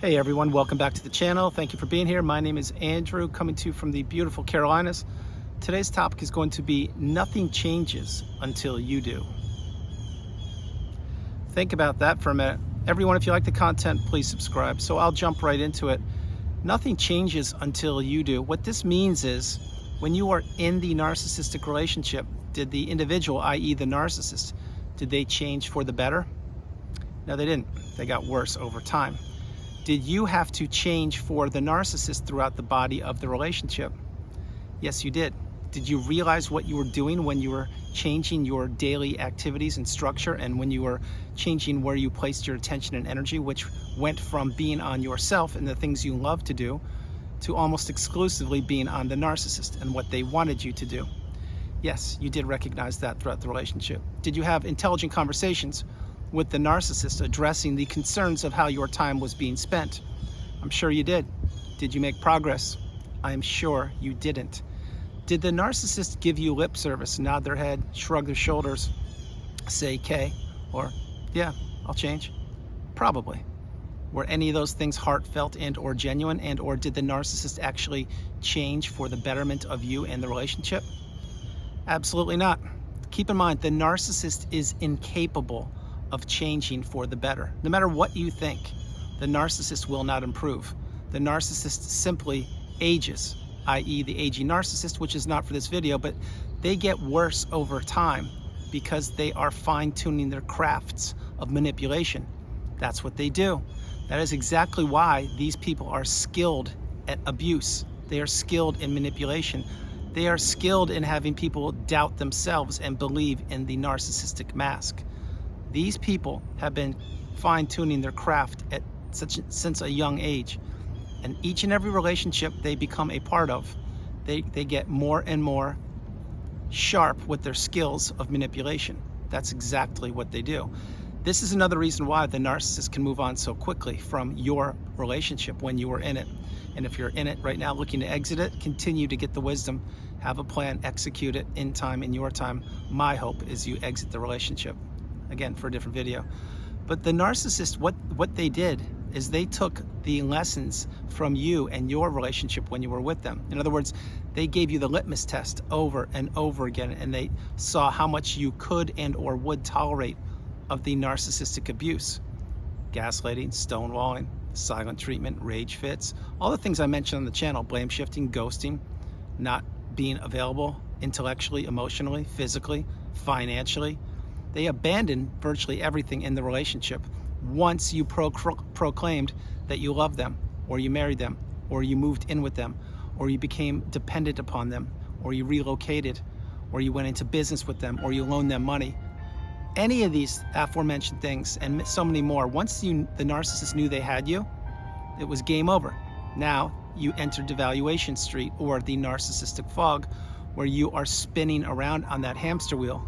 Hey everyone, welcome back to the channel. Thank you for being here. My name is Andrew, coming to you from the beautiful Carolinas. Today's topic is going to be nothing changes until you do. Think about that for a minute. Everyone, if you like the content, please subscribe. So I'll jump right into it. Nothing changes until you do. What this means is when you are in the narcissistic relationship, did the individual, i.e. the narcissist, did they change for the better? No, they didn't. They got worse over time. Did you have to change for the narcissist throughout the body of the relationship? Yes, you did. Did you realize what you were doing when you were changing your daily activities and structure, and when you were changing where you placed your attention and energy, which went from being on yourself and the things you love to do to almost exclusively being on the narcissist and what they wanted you to do? Yes, you did recognize that throughout the relationship. Did you have intelligent conversations with the narcissist addressing the concerns of how your time was being spent? I'm sure you did. Did you make progress? I'm sure you didn't. Did the narcissist give you lip service, nod their head, shrug their shoulders, say K, or yeah, I'll change? Probably. Were any of those things heartfelt and or genuine, and or did the narcissist actually change for the betterment of you and the relationship? Absolutely not. Keep in mind, the narcissist is incapable of changing for the better. No matter what you think, the narcissist will not improve. The narcissist simply ages, i.e. the aging narcissist, which is not for this video, but they get worse over time because they are fine-tuning their crafts of manipulation. That's what they do. That is exactly why these people are skilled at abuse. They are skilled in manipulation. They are skilled in having people doubt themselves and believe in the narcissistic mask. These people have been fine-tuning their craft at since a young age. And each and every relationship they become a part of, they get more and more sharp with their skills of manipulation. That's exactly what they do. This is another reason why the narcissist can move on so quickly from your relationship when you were in it. And if you're in it right now looking to exit it, continue to get the wisdom, have a plan, execute it in time, in your time. My hope is you exit the relationship. Again, for a different video. But the narcissist, what they did is they took the lessons from you and your relationship when you were with them. In other words, they gave you the litmus test over and over again, and they saw how much you could and or would tolerate of the narcissistic abuse. Gaslighting, stonewalling, silent treatment, rage fits, all the things I mentioned on the channel, blame shifting, ghosting, not being available intellectually, emotionally, physically, financially. They abandoned virtually everything in the relationship once you proclaimed that you loved them, or you married them, or you moved in with them, or you became dependent upon them, or you relocated, or you went into business with them, or you loaned them money. Any of these aforementioned things and so many more, once the narcissist knew they had you, it was game over. Now you entered devaluation street, or the narcissistic fog, where you are spinning around on that hamster wheel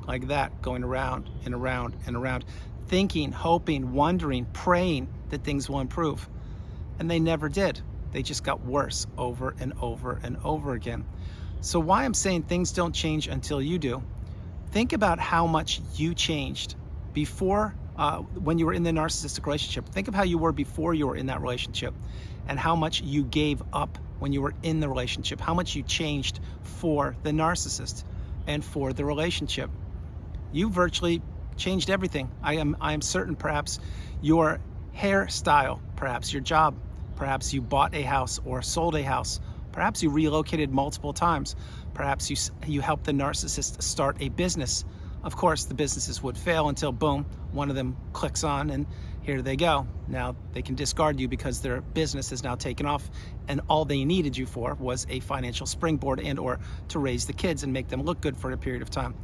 like that, going around and around and around, thinking, hoping, wondering, praying that things will improve. And they never did. They just got worse over and over and over again. So why I'm saying things don't change until you do, think about how much you changed before, when you were in the narcissistic relationship. Think of how you were before you were in that relationship, and how much you gave up when you were in the relationship, how much you changed for the narcissist and for the relationship. You virtually changed everything. I am certain perhaps your hairstyle, perhaps your job, perhaps you bought a house or sold a house, perhaps you relocated multiple times, perhaps you helped the narcissist start a business. Of course, the businesses would fail until boom, one of them clicks on and here they go. Now they can discard you because their business has now taken off, and all they needed you for was a financial springboard and or to raise the kids and make them look good for a period of time.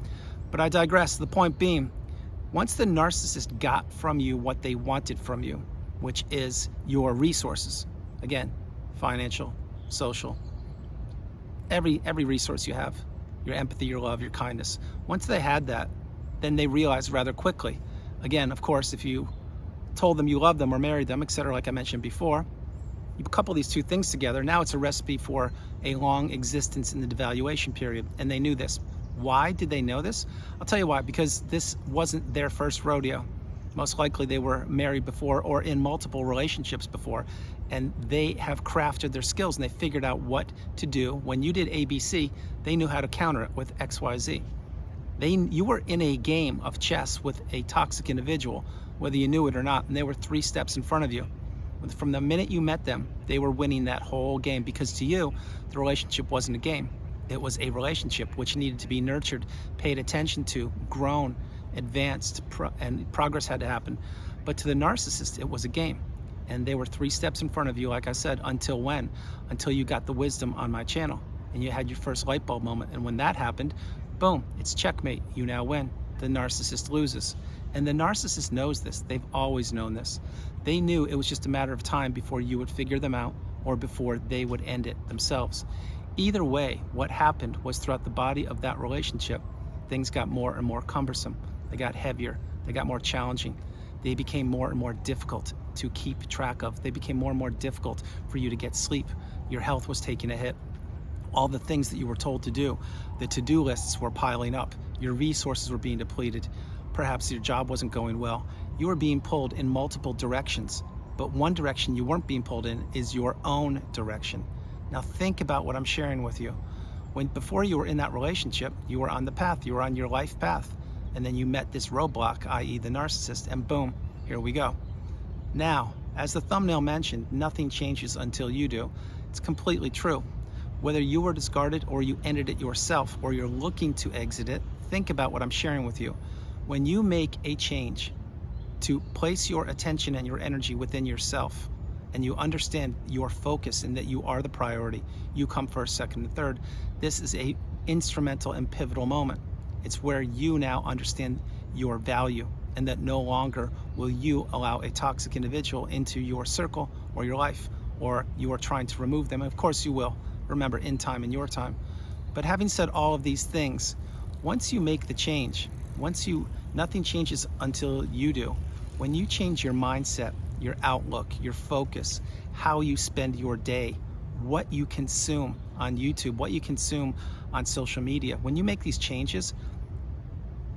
But I digress. The point being, once the narcissist got from you what they wanted from you, which is your resources, again, financial, social, every resource you have, your empathy, your love, your kindness. Once they had that, then they realized rather quickly. Again, of course, if you told them you loved them or married them, etc., like I mentioned before, you couple these two things together, now it's a recipe for a long existence in the devaluation period, and they knew this. Why did they know this? I'll tell you why, because this wasn't their first rodeo. Most likely they were married before or in multiple relationships before, and they have crafted their skills and they figured out what to do. When you did ABC, they knew how to counter it with XYZ. You were in a game of chess with a toxic individual, whether you knew it or not, and they were 3 steps in front of you. From the minute you met them, they were winning that whole game, because to you, the relationship wasn't a game. It was a relationship which needed to be nurtured, paid attention to, grown, advanced, and progress had to happen. But to the narcissist, it was a game. And they were 3 steps in front of you, like I said, until when? Until you got the wisdom on my channel and you had your first light bulb moment. And when that happened, boom, it's checkmate. You now win. The narcissist loses. And the narcissist knows this. They've always known this. They knew it was just a matter of time before you would figure them out or before they would end it themselves. Either way, what happened was throughout the body of that relationship, things got more and more cumbersome. They got heavier. They got more challenging. They became more and more difficult to keep track of. They became more and more difficult for you to get sleep. Your health was taking a hit. All the things that you were told to do, the to-do lists were piling up. Your resources were being depleted. Perhaps your job wasn't going well. You were being pulled in multiple directions, but one direction you weren't being pulled in is your own direction. Now think about what I'm sharing with you. Before you were in that relationship, you were on the path, you were on your life path, and then you met this roadblock, i.e. the narcissist, and boom, here we go. Now, as the thumbnail mentioned, nothing changes until you do. It's completely true. Whether you were discarded or you ended it yourself or you're looking to exit it, think about what I'm sharing with you. When you make a change to place your attention and your energy within yourself, and you understand your focus and that you are the priority, you come first, second, and third, this is a instrumental and pivotal moment. It's where you now understand your value, and that no longer will you allow a toxic individual into your circle or your life, or you are trying to remove them. And of course you will, remember, in time, in your time. But having said all of these things, once you make the change, nothing changes until you do. When you change your mindset, your outlook, your focus, how you spend your day, what you consume on YouTube, what you consume on social media, when you make these changes,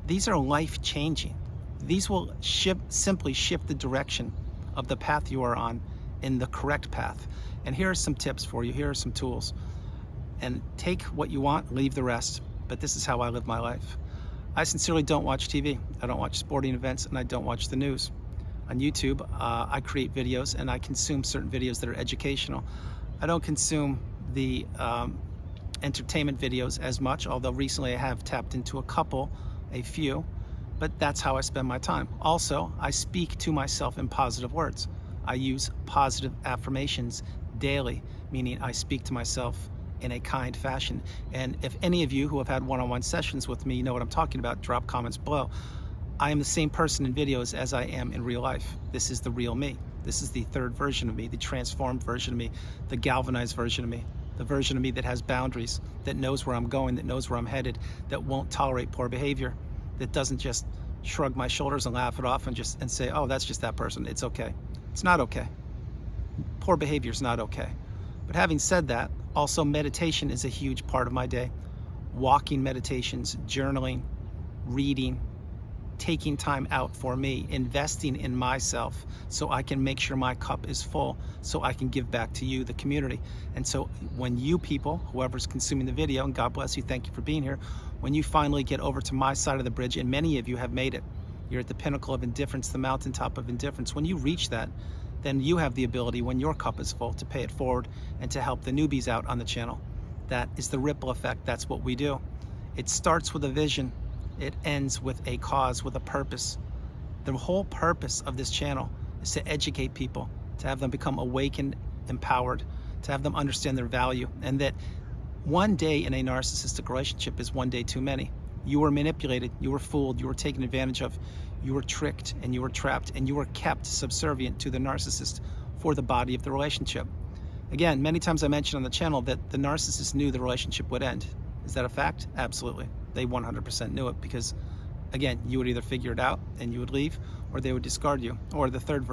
these are life-changing. These will simply shift the direction of the path you are on in the correct path. And here are some tips for you. Here are some tools. And take what you want, leave the rest. But this is how I live my life. I sincerely don't watch TV. I don't watch sporting events, and I don't watch the news. On YouTube, I create videos and I consume certain videos that are educational. I don't consume the entertainment videos as much, although recently I have tapped into a few, but that's how I spend my time. Also, I speak to myself in positive words. I use positive affirmations daily, meaning I speak to myself in a kind fashion. And if any of you who have had one-on-one sessions with me, you know what I'm talking about, drop comments below. I am the same person in videos as I am in real life. This is the real me. This is the third version of me, the transformed version of me, the galvanized version of me, the version of me that has boundaries, that knows where I'm going, that knows where I'm headed, that won't tolerate poor behavior, that doesn't just shrug my shoulders and laugh it off and say, oh, that's just that person, it's okay. It's not okay. Poor behavior is not okay. But having said that, also meditation is a huge part of my day. Walking meditations, journaling, reading, taking time out for me, investing in myself so I can make sure my cup is full, so I can give back to you, the community. And so when you people, whoever's consuming the video, and God bless you, thank you for being here, when you finally get over to my side of the bridge, and many of you have made it, you're at the pinnacle of indifference, the mountaintop of indifference. When you reach that, then you have the ability, when your cup is full, to pay it forward and to help the newbies out on the channel. That is the ripple effect. That's what we do. It starts with a vision. It ends with a cause, with a purpose. The whole purpose of this channel is to educate people, to have them become awakened, empowered, to have them understand their value, and that one day in a narcissistic relationship is one day too many. You were manipulated, you were fooled, you were taken advantage of, you were tricked, and you were trapped, and you were kept subservient to the narcissist for the body of the relationship. Again, many times I mentioned on the channel that the narcissist knew the relationship would end. Is that a fact? Absolutely. They 100% knew it, because again, you would either figure it out and you would leave, or they would discard you. Or the third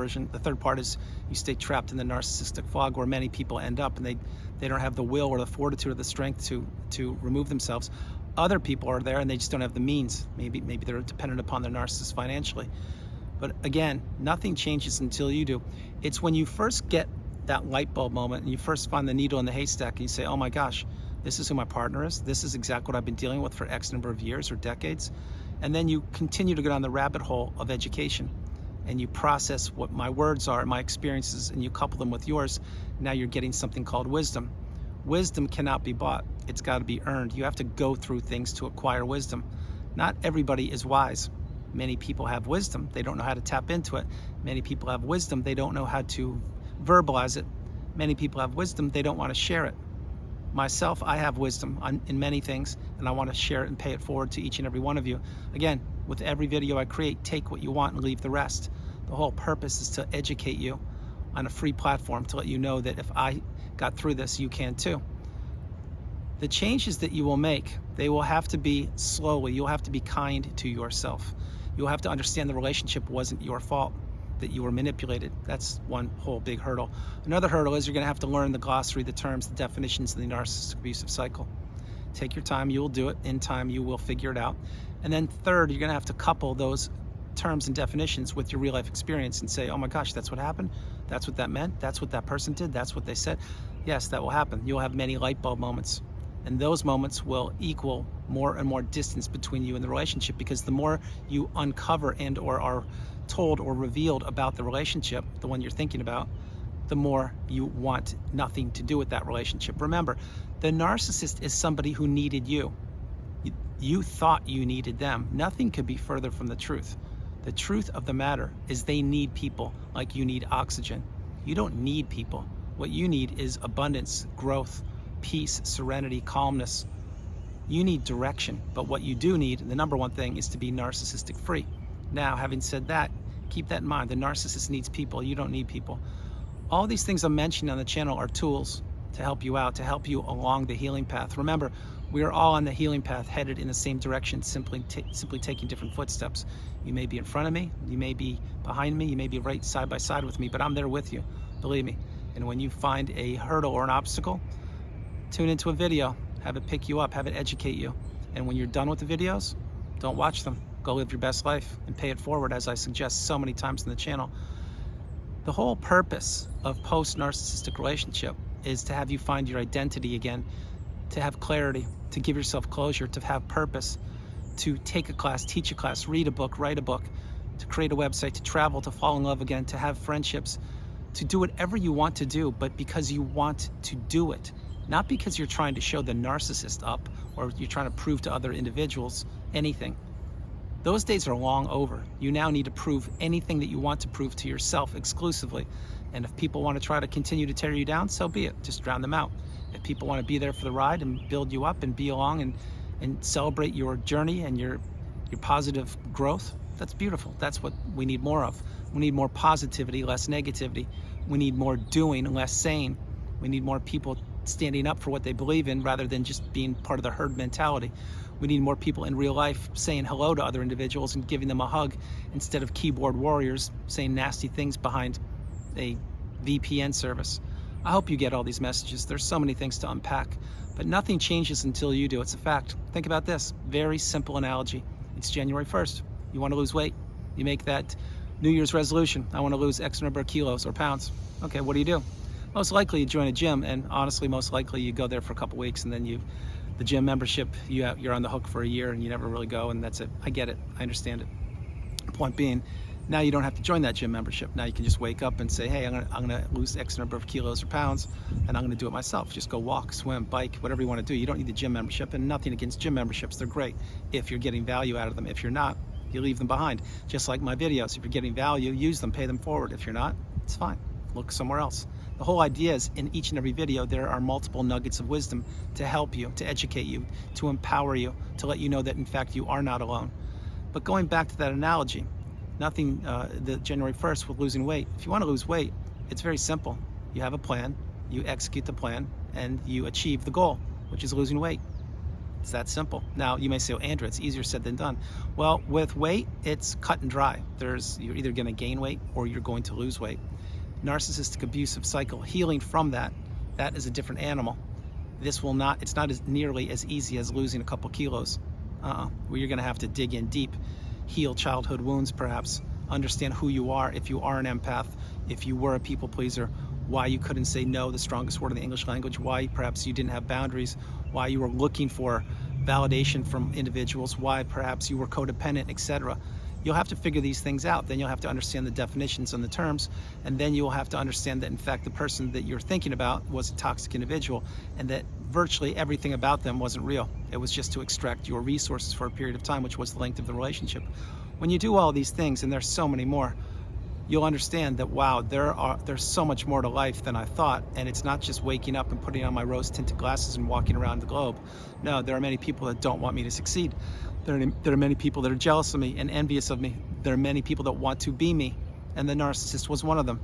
part is you stay trapped in the narcissistic fog, where many people end up, and they don't have the will or the fortitude or the strength to remove themselves. Other people are there and they just don't have the means. Maybe they're dependent upon their narcissist financially. But again, nothing changes until you do. It's when you first get that light bulb moment and you first find the needle in the haystack and you say, oh my gosh, this is who my partner is. This is exactly what I've been dealing with for X number of years or decades. And then you continue to go down the rabbit hole of education and you process what my words are, my experiences, and you couple them with yours. Now you're getting something called wisdom. Wisdom cannot be bought. It's got to be earned. You have to go through things to acquire wisdom. Not everybody is wise. Many people have wisdom. They don't know how to tap into it. Many people have wisdom. They don't know how to verbalize it. Many people have wisdom. They don't want to share it. Myself, I have wisdom in many things, and I want to share it and pay it forward to each and every one of you. Again, with every video I create, take what you want and leave the rest. The whole purpose is to educate you on a free platform to let you know that if I got through this, you can too. The changes that you will make, they will have to be slowly. You'll have to be kind to yourself. You'll have to understand the relationship wasn't your fault, that you were manipulated. That's one whole big hurdle. Another hurdle is you're going to have to learn the glossary, the terms, the definitions of the narcissistic abusive cycle. Take your time, you will do it. In time, you will figure it out. And then third, you're going to have to couple those terms and definitions with your real life experience and say, oh my gosh, that's what happened. That's what that meant. That's what that person did. That's what they said. Yes, that will happen. You'll have many light bulb moments. And those moments will equal more and more distance between you and the relationship, because the more you uncover and or are told or revealed about the relationship, the one you're thinking about, the more you want nothing to do with that relationship. Remember, the narcissist is somebody who needed you. You thought you needed them. Nothing could be further from the truth. The truth of the matter is they need people like you need oxygen. You don't need people. What you need is abundance, growth, peace, serenity, calmness. You need direction, but what you do need, the number one thing, is to be narcissistic free. Now, having said that, keep that in mind. The narcissist needs people. You don't need people. All these things I'm mentioning on the channel are tools to help you out, to help you along the healing path. Remember, we are all on the healing path, headed in the same direction, simply taking different footsteps. You may be in front of me, you may be behind me, you may be right side by side with me, but I'm there with you, believe me. And when you find a hurdle or an obstacle, tune into a video, have it pick you up, have it educate you. And when you're done with the videos, don't watch them. Go live your best life and pay it forward, as I suggest so many times in the channel. The whole purpose of post-narcissistic relationship is to have you find your identity again, to have clarity, to give yourself closure, to have purpose, to take a class, teach a class, read a book, write a book, to create a website, to travel, to fall in love again, to have friendships, to do whatever you want to do, but because you want to do it. Not because you're trying to show the narcissist up or you're trying to prove to other individuals anything. Those days are long over. You now need to prove anything that you want to prove to yourself exclusively. And if people want to try to continue to tear you down, so be it. Just drown them out. If people want to be there for the ride and build you up and be along and celebrate your journey and your positive growth, that's beautiful. That's what we need more of. We need more positivity, less negativity. We need more doing, less saying. We need more people standing up for what they believe in rather than just being part of the herd mentality. We need more people in real life saying hello to other individuals and giving them a hug instead of keyboard warriors saying nasty things behind a VPN service. I hope you get all these messages. There's so many things to unpack, but nothing changes until you do. It's a fact. Think about this. Very simple analogy. It's January 1st. You want to lose weight. You make that New Year's resolution. I want to lose X number of kilos or pounds. Okay, what do? Most likely you join a gym, and honestly, most likely you go there for a couple weeks, and then the gym membership, you're on the hook for a year and you never really go, and that's it. I get it. I understand it. Point being, now you don't have to join that gym membership. Now you can just wake up and say, hey, I'm gonna lose X number of kilos or pounds, and I'm gonna do it myself. Just go walk, swim, bike, whatever you want to do. You don't need the gym membership, and nothing against gym memberships. They're great if you're getting value out of them. If you're not, you leave them behind. Just like my videos. If you're getting value, use them, pay them forward. If you're not, it's fine. Look somewhere else. The whole idea is in each and every video, there are multiple nuggets of wisdom to help you, to educate you, to empower you, to let you know that in fact you are not alone. But going back to that analogy, the January 1st with losing weight. If you want to lose weight, it's very simple. You have a plan, you execute the plan, and you achieve the goal, which is losing weight. It's that simple. Now, you may say, oh, Andrew, it's easier said than done. Well, with weight, it's cut and dry. You're either going to gain weight or you're going to lose weight. Narcissistic abusive cycle, healing from that is a different animal. It's not nearly as easy as losing a couple kilos. Where you're going to have to dig in deep, heal childhood wounds perhaps, understand who you are, if you are an empath, if you were a people pleaser, why you couldn't say no, the strongest word in the English language, why perhaps you didn't have boundaries, why you were looking for validation from individuals, why perhaps you were codependent, etc. You'll have to figure these things out. Then you'll have to understand the definitions and the terms, and then you'll have to understand that in fact the person that you're thinking about was a toxic individual, and that virtually everything about them wasn't real. It was just to extract your resources for a period of time, which was the length of the relationship. When you do all these things, and there's so many more, you'll understand that, wow, there's so much more to life than I thought, and it's not just waking up and putting on my rose-tinted glasses and walking around the globe. No, there are many people that don't want me to succeed. There are many people that are jealous of me and envious of me. There are many people that want to be me, and the narcissist was one of them.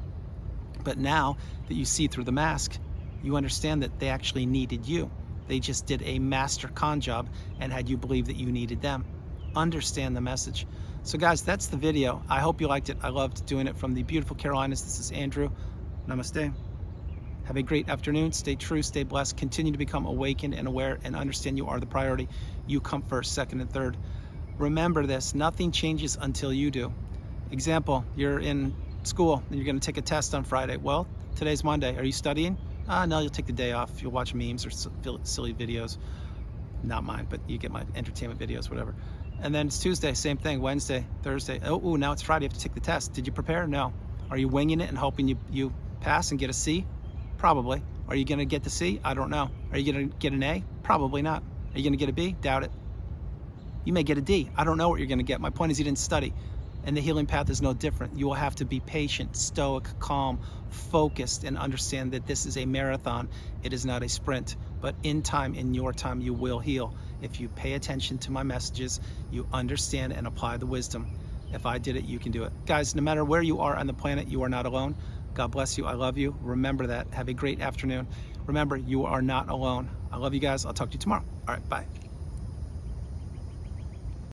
But now that you see through the mask, you understand that they actually needed you. They just did a master con job and had you believe that you needed them. Understand the message. So guys, that's the video. I hope you liked it. I loved doing it from the beautiful Carolinas. This is Andrew. Namaste. Have a great afternoon. Stay true, stay blessed. Continue to become awakened and aware, and understand you are the priority. You come first, second, and third. Remember this, nothing changes until you do. Example, you're in school and you're going to take a test on Friday. Well, today's Monday. Are you studying? No, you'll take the day off. You'll watch memes or silly videos. Not mine, but you get my entertainment videos, whatever. And then it's Tuesday, same thing. Wednesday, Thursday. Oh, now it's Friday. You have to take the test. Did you prepare? No. Are you winging it and hoping you pass and get a C? Probably. Are you going to get the C? I don't know. Are you going to get an A? Probably not. Are you going to get a B? Doubt it. You may get a D. I don't know what you're going to get. My point is you didn't study. And the healing path is no different. You will have to be patient, stoic, calm, focused, and understand that this is a marathon. It is not a sprint. But in time, in your time, you will heal. If you pay attention to my messages, you understand and apply the wisdom. If I did it, you can do it. Guys, no matter where you are on the planet, you are not alone. God bless you. I love you. Remember that. Have a great afternoon. Remember, you are not alone. I love you guys. I'll talk to you tomorrow. All right, bye.